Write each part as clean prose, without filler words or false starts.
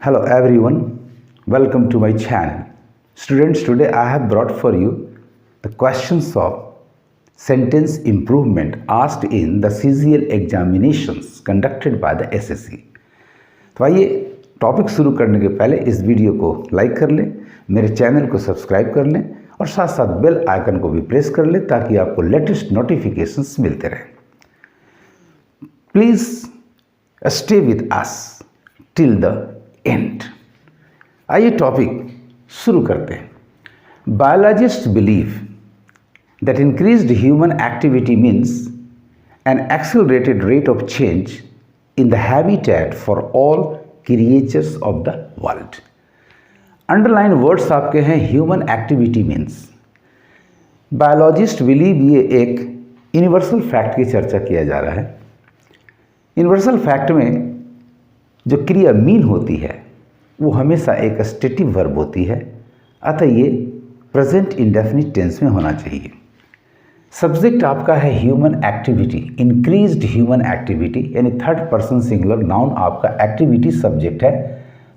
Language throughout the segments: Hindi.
Hello everyone, welcome to my channel. Students, today I have brought for you the questions of sentence improvement asked in the CGL examinations conducted by the SSC. तो आइए टॉपिक शुरू करने के पहले इस वीडियो को लाइक कर लें, मेरे चैनल को सब्सक्राइब कर लें और साथ साथ बेल आइकन को भी प्रेस कर लें ताकि आपको लेटेस्ट नोटिफिकेशंस मिलते रहें. Please stay with us till the end. आइए टॉपिक शुरू करते हैं. Biologist believe that increased human activity means N accelerated rate of change in the habitat for all creatures of the world. Underline words आपके हैं human activity means. Biologist believe ये एक यूनिवर्सल फैक्ट की चर्चा किया जा रहा है. यूनिवर्सल फैक्ट में जो क्रिया मीन होती है वो हमेशा एक स्टेटिव वर्ब होती है, अतः ये प्रेजेंट इंडेफिनिट टेंस में होना चाहिए. सब्जेक्ट आपका है human activity, increased human activity, यानी थर्ड पर्सन सिंगुलर नाउन आपका एक्टिविटी सब्जेक्ट है,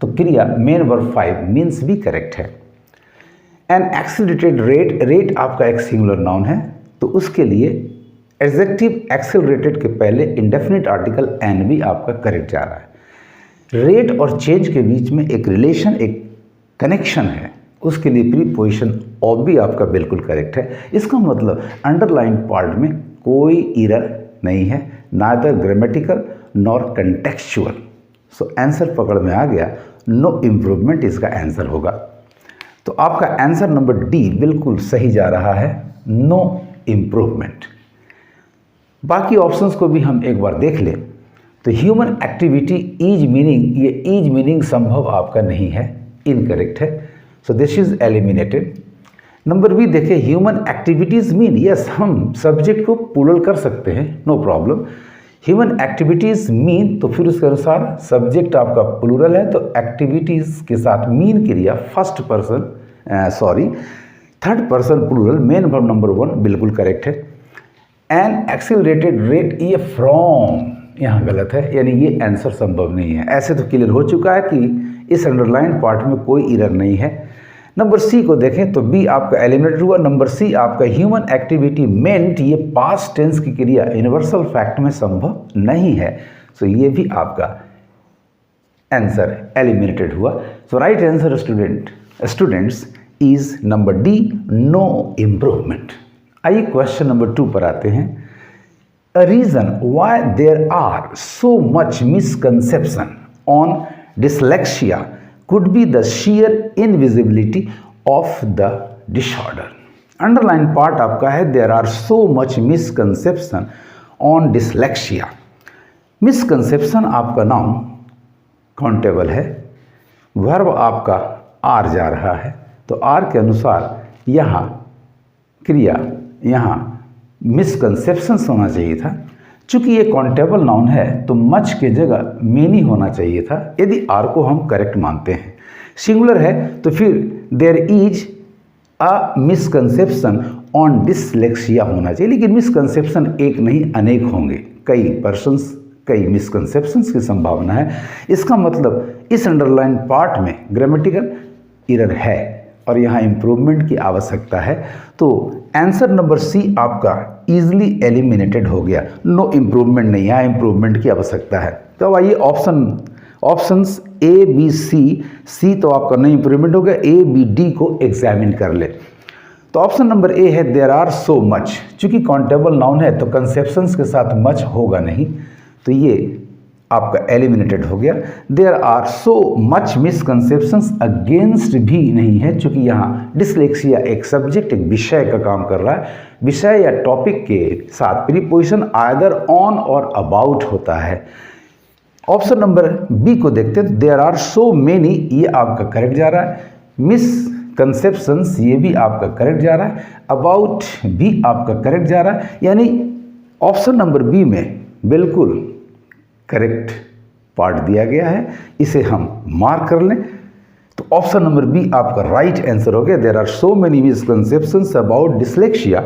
तो क्रिया मेन वर्ब 5 मीन्स भी करेक्ट है. एन एक्सेलरेटेड रेट, रेट आपका एक सिंगुलर नाउन है, तो उसके लिए एडजेक्टिव एक्सेलरेटेड के पहले इंडेफिनिट आर्टिकल एन भी आपका करेक्ट जा रहा है. रेट और चेंज के बीच में एक रिलेशन, एक कनेक्शन है, उसके लिए प्रीपोजिशन ऑफ भी आपका बिल्कुल करेक्ट है. इसका मतलब अंडरलाइन पार्ट में कोई एरर नहीं है, neither grammatical nor contextual. So answer पकड़ में आ गया, नो इम्प्रूवमेंट इसका आंसर होगा. तो आपका आंसर नंबर डी बिल्कुल सही जा रहा है, नो इम्प्रूवमेंट. बाकी ऑप्शंस को भी हम एक बार देख लें. तो ह्यूमन एक्टिविटी इज मीनिंग, ये इज मीनिंग संभव आपका नहीं है, इनकरेक्ट है, so this is eliminated. Number B देखें, ह्यूमन एक्टिविटीज मीन, यस हम सब्जेक्ट को प्लूरल कर सकते हैं, no problem. Human activities mean, तो फिर उसके अनुसार सब्जेक्ट आपका प्लूरल है, तो एक्टिविटीज के साथ मीन क्रिया first person third person plural, main verb number 1 बिल्कुल करेक्ट है. एन एक्सेलरेटेड रेट, ये फ्रॉम यहाँ गलत है, यानी ये आंसर संभव नहीं है. ऐसे तो क्लियर हो चुका है कि इस अंडरलाइन पार्ट में कोई एरर नहीं है. नंबर सी को देखें तो बी आपका एलिमिनेट हुआ. नंबर सी आपका ह्यूमन एक्टिविटी मेंट, ये पास्ट टेंस की क्रिया यूनिवर्सल फैक्ट में संभव नहीं है, सो ये भी आपका आंसर एलिमिनेटेड हुआ. So right answer students is number D, no improvement. आइए क्वेश्चन नंबर 2 पर आते हैं. A reason why there are so much misconception on dyslexia could be the sheer invisibility of the disorder. Underline part आपका है, there are so much misconception on dyslexia. Misconception आपका नाउन काउंटेबल है, वर्ब आपका आर जा रहा है, तो आर के अनुसार यहाँ क्रिया, यहाँ मिसकंसेप्शंस होना चाहिए था. चूंकि ये काउंटेबल नाउन है तो मच के जगह मेनी होना चाहिए था, यदि आर को हम करेक्ट मानते हैं. सिंगुलर है तो फिर there is a misconception on dyslexia होना चाहिए, लेकिन मिसकंसेप्शन एक नहीं अनेक होंगे, कई पर्सन्स, कई मिसकंसेप्शंस की संभावना है. इसका मतलब इस अंडरलाइन पार्ट में ग्रामेटिकल एरर है और यहाँ इम्प्रूवमेंट की आवश्यकता है. तो आंसर नंबर सी आपका इजीली एलिमिनेटेड हो गया, नो इम्प्रूवमेंट नहीं, यहाँ इम्प्रूवमेंट की आवश्यकता है. तो आइए ऑप्शंस ए बी सी तो आपका नहीं इम्प्रूवमेंट हो गया, ए बी डी को एग्जामिन कर ले. तो ऑप्शन नंबर ए है देयर आर सो मच, चूंकि काउंटेबल नाउन है तो कंसेप्शंस के साथ मच होगा नहीं, तो ये आपका एलिमिनेटेड हो गया. There are so much misconceptions against भी नहीं है, चूंकि यहाँ डिसलेक्सिया एक सब्जेक्ट, एक विषय का काम कर रहा है. विषय या टॉपिक के साथ प्रीपोजिशन आइदर ऑन और अबाउट होता है. ऑप्शन नंबर बी को देखते हैं. देयर आर सो मेनी, ये आपका करेक्ट जा रहा है. मिसकंसेप्शंस, ये भी आपका करेक्ट जा रहा है. अबाउट भी आपका करेक्ट जा रहा है, यानी ऑप्शन नंबर बी में बिल्कुल करेक्ट पार्ट दिया गया है, इसे हम मार्क कर लें. तो ऑप्शन नंबर बी आपका राइट आंसर हो गया. There are so many misconceptions about dyslexia.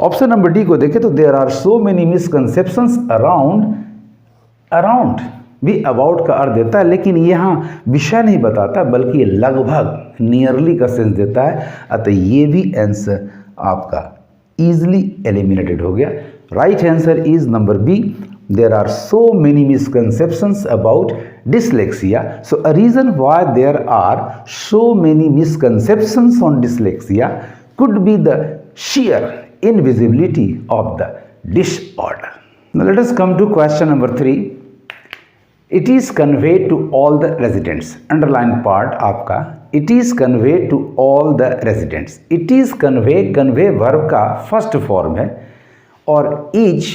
Option number D को देखें तो there are so many misconceptions around भी अबाउट का अर्थ देता है, लेकिन यहाँ विषय नहीं बताता बल्कि ये लगभग नियरली का सेंस देता है। अतः ये भी आंसर आपका easily eliminated हो गया। Right answer is number B. There are so many misconceptions about dyslexia. So a reason why there are so many misconceptions on dyslexia could be the sheer invisibility of the disorder. Now let us come to question number 3. It is conveyed to all the residents. Underline part आपका it is conveyed to all the residents. It is convey verb का फर्स्ट फॉर्म है और each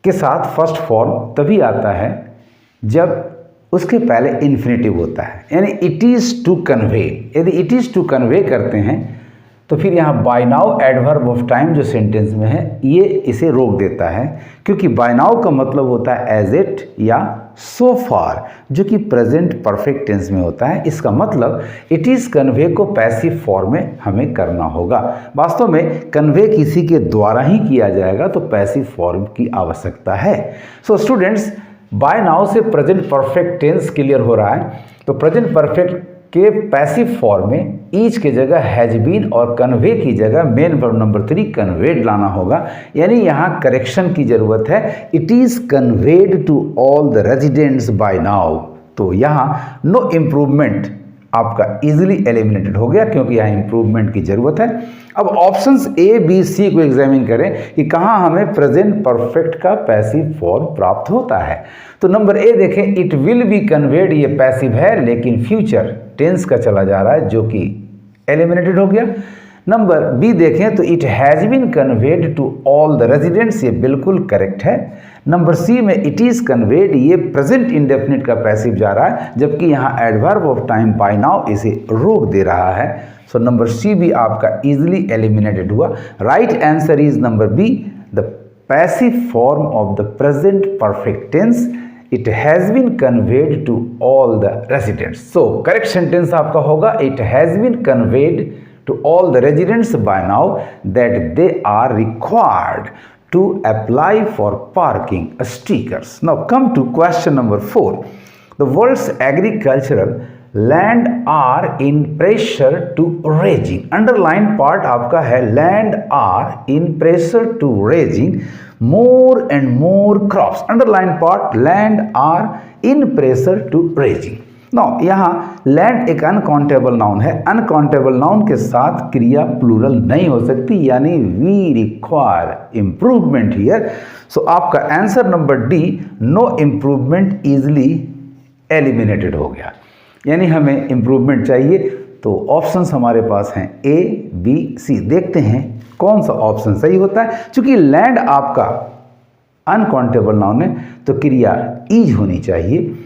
के साथ फर्स्ट फॉर्म तभी आता है जब उसके पहले इन्फिनेटिव होता है, यानी इट इज़ टू कन्वे। यदि इट इज़ टू कन्वे करते हैं तो फिर यहाँ by now adverb of time जो सेंटेंस में है ये इसे रोक देता है, क्योंकि बाय नाउ का मतलब होता है एज इट या सो फार, जो कि प्रेजेंट परफेक्ट टेंस में होता है। इसका मतलब इट इज़ कन्वे को पैसिव फॉर्म में हमें करना होगा। वास्तव में कन्वे किसी के द्वारा ही किया जाएगा तो पैसिव फॉर्म की आवश्यकता है। सो स्टूडेंट्स, बाय नाउ से प्रेजेंट परफेक्ट टेंस क्लियर हो रहा है, तो प्रेजेंट परफेक्ट के पैसिव फॉर्म में ईच के जगह हैज बीन और कन्वे की जगह मेन वर्ब नंबर 3 कन्वेड लाना होगा, यानी यहाँ करेक्शन की जरूरत है। It is conveyed to all the residents by now, तो यहाँ नो इम्प्रूवमेंट आपका इजीली एलिमिनेटेड हो गया, क्योंकि यहाँ इम्प्रूवमेंट की जरूरत है। अब ऑप्शंस ए बी सी को एग्जामिन करें कि कहाँ हमें प्रेजेंट परफेक्ट का पैसिव फॉर्म प्राप्त होता है। तो नंबर ए देखें, इट विल बी कन्वेड, ये पैसिव है लेकिन फ्यूचर टेंस का चला जा रहा है जो कि एलिमिनेटेड हो गया। नंबर बी देखें तो it has been conveyed to all the residents, ये बिल्कुल करेक्ट है। नंबर सी में इट इज़ कन्वेड, ये प्रेजेंट इंडेफिनिट का पैसिव जा रहा है, जबकि यहाँ adverb of time by now इसे रोक दे रहा है। सो नंबर सी भी आपका इजीली एलिमिनेटेड हुआ। Right answer is number B, the passive form of the present perfect tense, it has been conveyed to all the residents. So correct sentence आपका होगा it has been conveyed to all the residents by now that they are required to apply for parking stickers. Now come to question number 4. The world's agricultural land are in pressure to raising. Underline part आपका है land are in pressure to raising more and more crops. Underline part land are in pressure to raising. Now यहाँ लैंड एक अनकाउंटेबल नाउन है, अनकाउंटेबल नाउन के साथ क्रिया प्लूरल नहीं हो सकती, यानी we require improvement here. So आपका answer number D, no improvement easily eliminated हो गया, यानी हमें इम्प्रूवमेंट चाहिए। तो ऑप्शंस हमारे पास हैं ए बी सी, देखते हैं कौन सा ऑप्शन सही होता है। चूंकि लैंड आपका अनकाउंटेबल नाउन है तो क्रिया इज होनी चाहिए।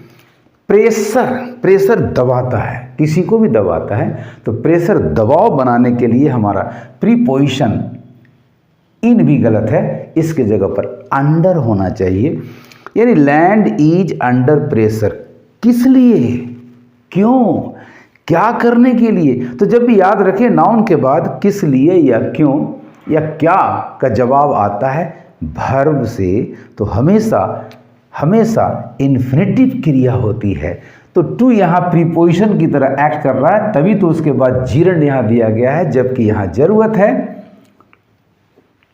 प्रेशर दबाता है, किसी को भी दबाता है, तो प्रेशर दबाव बनाने के लिए हमारा प्रीपोजिशन इन भी गलत है, इसके जगह पर अंडर होना चाहिए, यानी लैंड इज अंडर प्रेशर। किस लिए, क्यों, क्या करने के लिए? तो जब भी याद रखें नाउन के बाद किस लिए या क्यों या क्या का जवाब आता है वर्ब से, तो हमेशा इन्फिनेटिव क्रिया होती है। तो टू यहाँ प्रीपोजिशन की तरह एक्ट कर रहा है, तभी तो उसके बाद जीरंड यहाँ दिया गया है, जबकि यहाँ जरूरत है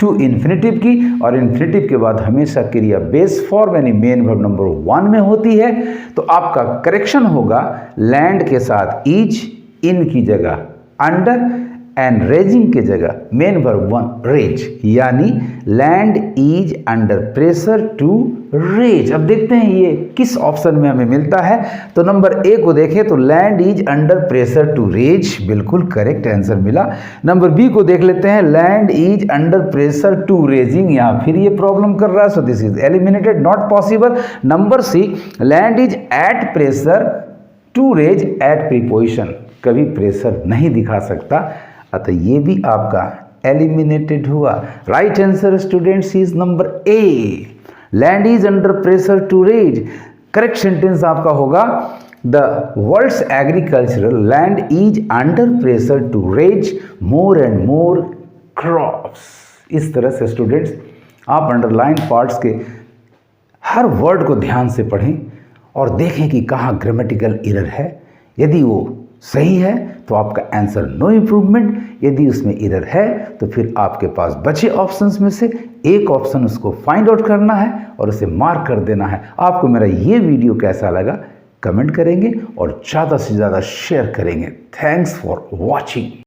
टू इन्फिनेटिव की, और इन्फिनेटिव के बाद हमेशा क्रिया बेस फॉर्म यानी मेन वर्ब नंबर 1 में होती है। तो आपका करेक्शन होगा लैंड के साथ इज, इन की जगह अंडर एंड रेजिंग के जगह मेन वर्ब 1 रेज, यानी land is under pressure to raise. अब देखते हैं ये किस ऑप्शन में हमें मिलता है। तो नंबर ए को देखें तो land is under pressure to raise, बिल्कुल करेक्ट आंसर मिला। नंबर बी को देख लेते हैं, land is under pressure to raising, यहाँ फिर ये प्रॉब्लम कर रहा है, so this is eliminated, not possible. Number C, land is at pressure to raise at preposition, कभी प्रेशर नहीं दिखा सकता, अतः ये भी आपका एलिमिनेटेड हुआ। Right answer students is number A, land is under pressure to raise. Correct sentence आपका होगा the world's agricultural land is under pressure to raise more and more crops. इस तरह से स्टूडेंट्स आप अंडरलाइन पार्ट्स के हर वर्ड को ध्यान से पढ़ें, और देखें कि कहाँ ग्रामेटिकल एरर है। यदि वो सही है तो आपका आंसर नो इम्प्रूवमेंट, यदि उसमें एरर है तो फिर आपके पास बचे ऑप्शंस में से एक ऑप्शन उसको फाइंड आउट करना है और उसे मार्क कर देना है। आपको मेरा ये वीडियो कैसा लगा कमेंट करेंगे और ज़्यादा से ज़्यादा शेयर करेंगे। Thanks for watching.